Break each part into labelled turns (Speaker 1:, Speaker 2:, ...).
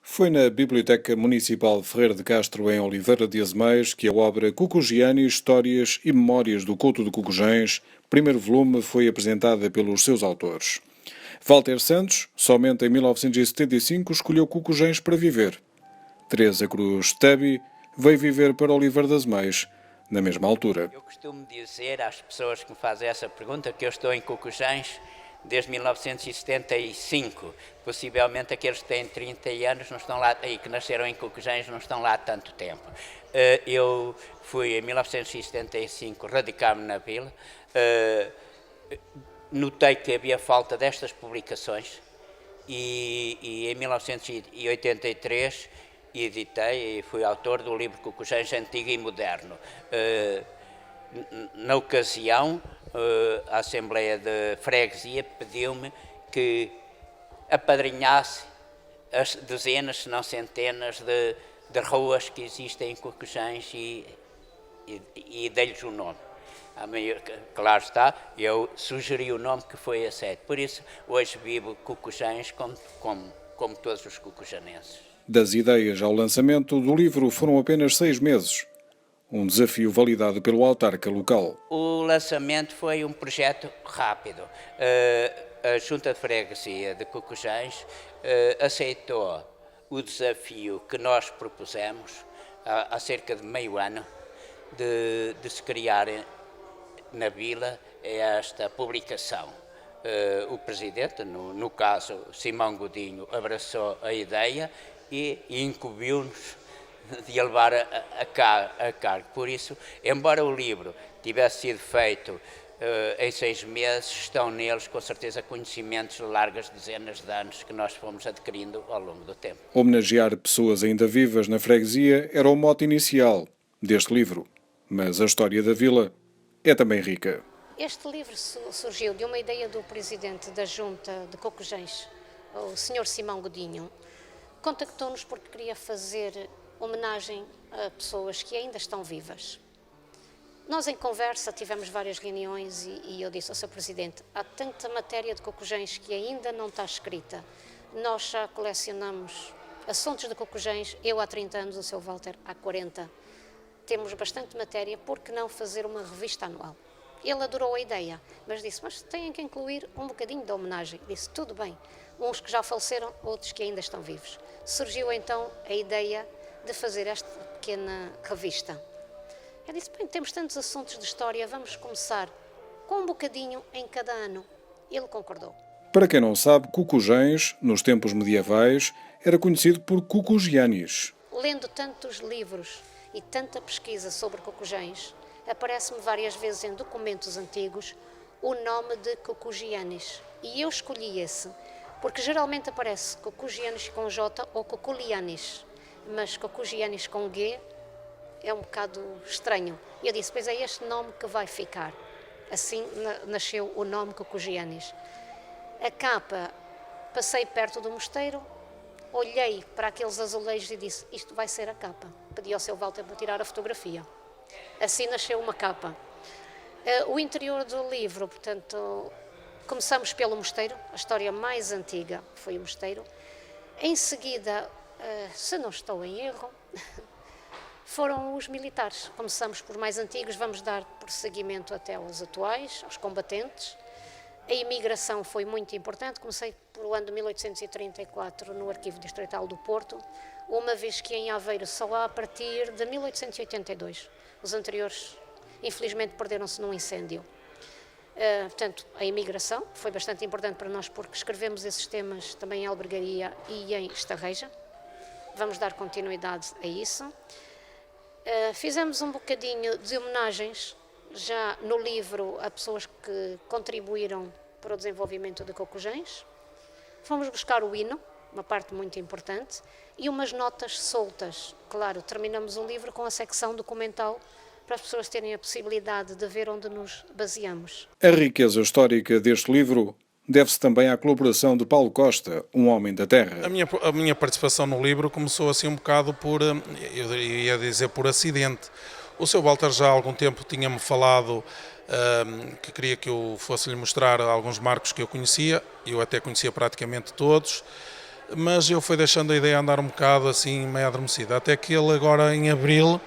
Speaker 1: Foi na Biblioteca Municipal de Ferreira de Castro, em Oliveira de Azeméis, que a obra Cucugiani, Histórias e Memórias do Couto de Cucujens, primeiro volume, foi apresentada pelos seus autores. Walter Santos, somente em 1975, escolheu Cucujens para viver. Teresa Cruz Tebi veio viver para Oliveira de Azeméis, na mesma altura.
Speaker 2: Eu costumo dizer às pessoas que me fazem essa pergunta que eu estou em Cucujens desde 1975. Possivelmente aqueles que têm 30 anos não estão lá, e que nasceram em Cucujens não estão lá há tanto tempo. Eu fui em 1975 radicar-me na vila, notei que havia falta destas publicações e em 1983 editei e fui autor do livro Cucujens Antigo e Moderno. Na ocasião, a Assembleia de Freguesia pediu-me que apadrinhasse as dezenas, se não centenas, de ruas que existem em Cucujens e dei-lhes o nome. Claro está, eu sugeri o nome que foi aceito. Por isso, hoje vivo Cucujens como todos os cucujanenses.
Speaker 1: Das ideias ao lançamento do livro foram apenas 6 meses. Um desafio validado pelo autarca local.
Speaker 2: O lançamento foi um projeto rápido. A Junta de Freguesia de Cucujens aceitou o desafio que nós propusemos há cerca de meio ano de se criar na vila esta publicação. O presidente, no caso Simão Godinho, abraçou a ideia e incumbiu-nos de a levar a cargo. Por isso, embora o livro tivesse sido feito em 6 meses, estão neles com certeza conhecimentos de largas dezenas de anos que nós fomos adquirindo ao longo do tempo.
Speaker 1: Homenagear pessoas ainda vivas na freguesia era o mote inicial deste livro, mas a história da vila é também rica.
Speaker 3: Este livro surgiu de uma ideia do presidente da Junta de Cucujens, o Sr. Simão Godinho. Contactou-nos porque queria fazer homenagem a pessoas que ainda estão vivas. Nós, em conversa, tivemos várias reuniões e eu disse ao Sr. Presidente, há tanta matéria de Cucujens que ainda não está escrita. Nós já colecionamos assuntos de Cucujens, eu há 30 anos, o Sr. Walter há 40. Temos bastante matéria, por que não fazer uma revista anual? Ele adorou a ideia, mas disse, mas têm que incluir um bocadinho da homenagem. Disse, tudo bem, uns que já faleceram, outros que ainda estão vivos. Surgiu então a ideia de fazer esta pequena revista. Eu disse, bem, temos tantos assuntos de história, vamos começar com um bocadinho em cada ano. Ele concordou.
Speaker 1: Para quem não sabe, Cucujens, nos tempos medievais, era conhecido por Cucugianis.
Speaker 3: Lendo tantos livros e tanta pesquisa sobre Cucujens, aparece-me várias vezes em documentos antigos o nome de Cucugianis. E eu escolhi esse, porque geralmente aparece Cucugianis com J ou Cuculianis, mas Cucugianis com G é um bocado estranho. E eu disse, pois é este nome que vai ficar. Assim nasceu o nome Cucugianis. A capa, passei perto do mosteiro, olhei para aqueles azulejos e disse, isto vai ser a capa. Pedi ao Sr. Walter para tirar a fotografia. Assim nasceu uma capa. O interior do livro, portanto, começamos pelo mosteiro, a história mais antiga foi o mosteiro. Em seguida, se não estou em erro, foram os militares. Começamos por mais antigos, vamos dar prosseguimento até aos atuais, aos combatentes. A imigração foi muito importante, comecei pelo ano de 1834 no Arquivo Distrital do Porto, uma vez que em Aveiro só há a partir de 1882. Os anteriores, infelizmente, perderam-se num incêndio. Portanto, a imigração foi bastante importante para nós porque escrevemos esses temas também em Albergaria e em Estarreja. Vamos dar continuidade a isso. Fizemos um bocadinho de homenagens já no livro a pessoas que contribuíram para o desenvolvimento de Cucujens. Fomos buscar o hino, uma parte muito importante, e umas notas soltas. Claro, terminamos o livro com a secção documental para as pessoas terem a possibilidade de ver onde nos baseamos.
Speaker 1: A riqueza histórica deste livro deve-se também à colaboração de Paulo Costa, um homem da terra.
Speaker 4: A minha participação no livro começou assim um bocado por, eu ia dizer, por acidente. O Sr. Walter já há algum tempo tinha-me falado que queria que eu fosse-lhe mostrar alguns marcos que eu conhecia, eu até conhecia praticamente todos, mas eu fui deixando a ideia andar um bocado assim, meio adormecida, até que ele agora em abril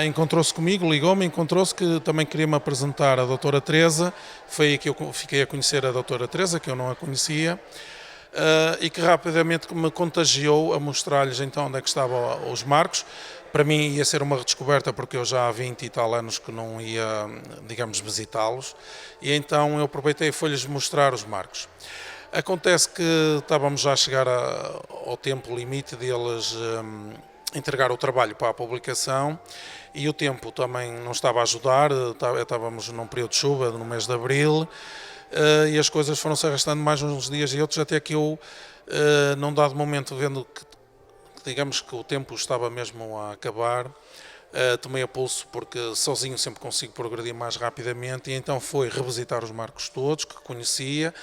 Speaker 4: encontrou-se comigo, ligou-me, encontrou-se que também queria me apresentar a doutora Teresa, foi aí que eu fiquei a conhecer a doutora Teresa, que eu não a conhecia, e que rapidamente me contagiou a mostrar-lhes então onde é que estavam os marcos. Para mim ia ser uma redescoberta porque eu já há 20 e tal anos que não ia, digamos, visitá-los, e então eu aproveitei e fui-lhes mostrar os marcos. Acontece que estávamos já a chegar ao tempo limite deles entregar o trabalho para a publicação e o tempo também não estava a ajudar, estávamos num período de chuva, no mês de abril, e as coisas foram-se arrastando mais uns dias e outros, até que eu, num dado momento, vendo que, digamos que o tempo estava mesmo a acabar, tomei a pulso porque sozinho sempre consigo progredir mais rapidamente e então foi revisitar os marcos todos que conhecia,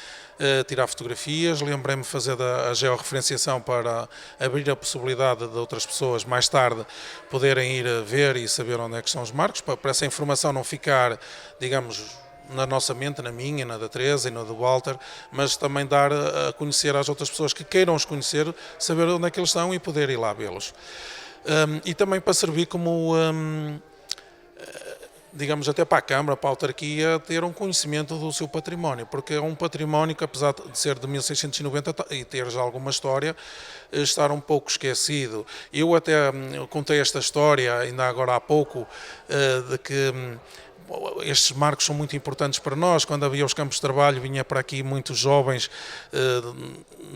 Speaker 4: tirar fotografias, lembrei-me de fazer a georreferenciação para abrir a possibilidade de outras pessoas mais tarde poderem ir ver e saber onde é que são os marcos, para essa informação não ficar, digamos, na nossa mente, na minha, na da Teresa e na do Walter, mas também dar a conhecer às outras pessoas que queiram os conhecer, saber onde é que eles estão e poder ir lá vê-los. E também para servir como, digamos, até para a Câmara, para a autarquia, ter um conhecimento do seu património, porque é um património que, apesar de ser de 1690 e ter já alguma história, estar um pouco esquecido. Eu até contei esta história, ainda agora há pouco, de que estes marcos são muito importantes para nós. Quando havia os campos de trabalho, vinha para aqui muitos jovens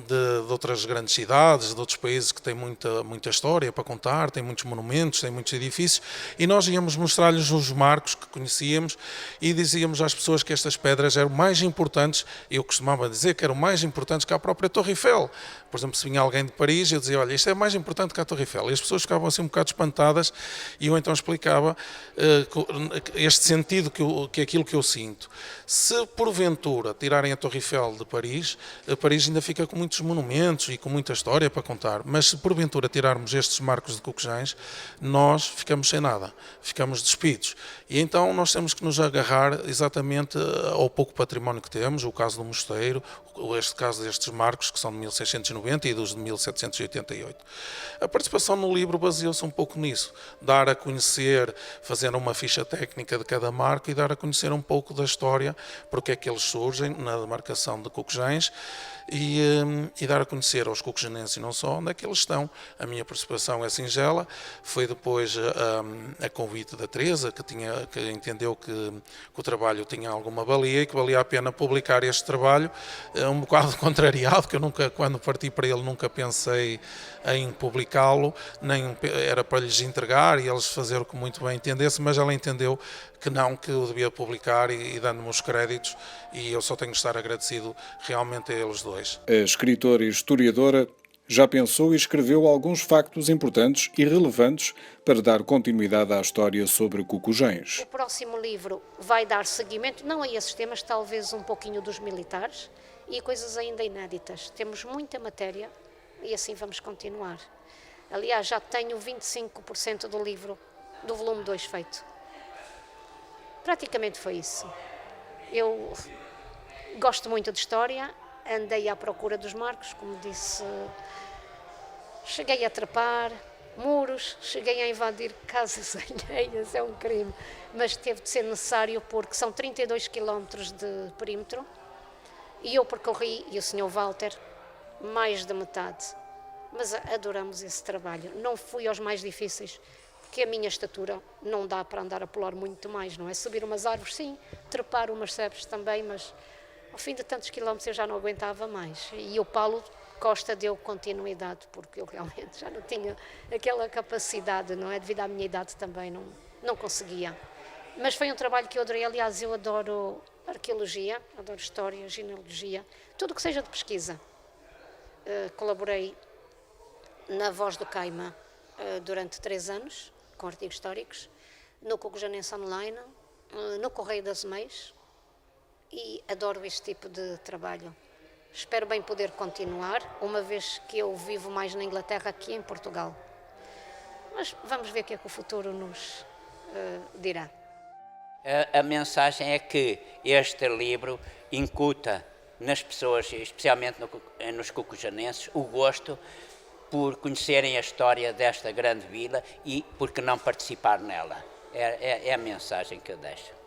Speaker 4: de outras grandes cidades, de outros países que têm muita história para contar, têm muitos monumentos, têm muitos edifícios, e nós íamos mostrar-lhes os marcos que conhecíamos e dizíamos às pessoas que estas pedras eram mais importantes, eu costumava dizer que eram mais importantes que a própria Torre Eiffel. Por exemplo, se vinha alguém de Paris, eu dizia, olha, isto é mais importante que a Torre Eiffel. E as pessoas ficavam assim um bocado espantadas e eu então explicava este sentido que aquilo que eu sinto. Se porventura tirarem a Torre Eiffel de Paris, Paris ainda fica com muitos monumentos e com muita história para contar, mas se porventura tirarmos estes marcos de Cocujães, nós ficamos sem nada, ficamos despidos. E então nós temos que nos agarrar exatamente ao pouco património que temos, o caso do mosteiro, este caso destes marcos que são de 1690 e dos de 1788. A participação no livro baseou-se um pouco nisso, dar a conhecer, fazer uma ficha técnica de cada marco e dar a conhecer um pouco da história, porque é que eles surgem na demarcação de Cocujães e dar a conhecer aos cocujanenses e não só onde é que eles estão. A minha participação é singela, foi depois a convite da Teresa, que entendeu que o trabalho tinha alguma valia e que valia a pena publicar este trabalho, um bocado contrariado, que eu nunca, quando parti para ele, nunca pensei em publicá-lo, nem era para lhes entregar e eles fazer o que muito bem entendessem, mas ela entendeu que não, que eu devia publicar e dando-me os créditos, e eu só tenho de estar agradecido realmente a eles dois.
Speaker 1: A escritora e historiadora já pensou e escreveu alguns factos importantes e relevantes para dar continuidade à história sobre Cocujães.
Speaker 3: O próximo livro vai dar seguimento, não a esses temas, talvez um pouquinho dos militares e coisas ainda inéditas. Temos muita matéria e assim vamos continuar. Aliás, já tenho 25% do livro, do volume 2 feito. Praticamente foi isso. Eu gosto muito de história, andei à procura dos marcos, como disse, cheguei a trepar muros, cheguei a invadir casas alheias, é um crime, mas teve de ser necessário porque são 32 quilómetros de perímetro e eu percorri, e o Sr. Walter, mais da metade, mas adoramos esse trabalho. Não fui aos mais difíceis, porque a minha estatura não dá para andar a pular muito mais, não é? Subir umas árvores, sim, trepar umas sebes também, mas ao fim de tantos quilómetros eu já não aguentava mais. E o Paulo Costa deu continuidade, porque eu realmente já não tinha aquela capacidade, não é? Devido à minha idade também, não conseguia. Mas foi um trabalho que eu adorei. Aliás, eu adoro arqueologia, adoro história, genealogia, tudo que seja de pesquisa. Colaborei na Voz do Caima durante 3 anos, com artigos históricos, no Cocujanense Online, no Correio das Meias, e adoro este tipo de trabalho. Espero bem poder continuar, uma vez que eu vivo mais na Inglaterra que em Portugal. Mas vamos ver o que é que o futuro nos dirá.
Speaker 2: A mensagem é que este livro incuta nas pessoas, especialmente nos cucujanenses, o gosto por conhecerem a história desta grande vila e por que não participar nela. É a mensagem que eu deixo.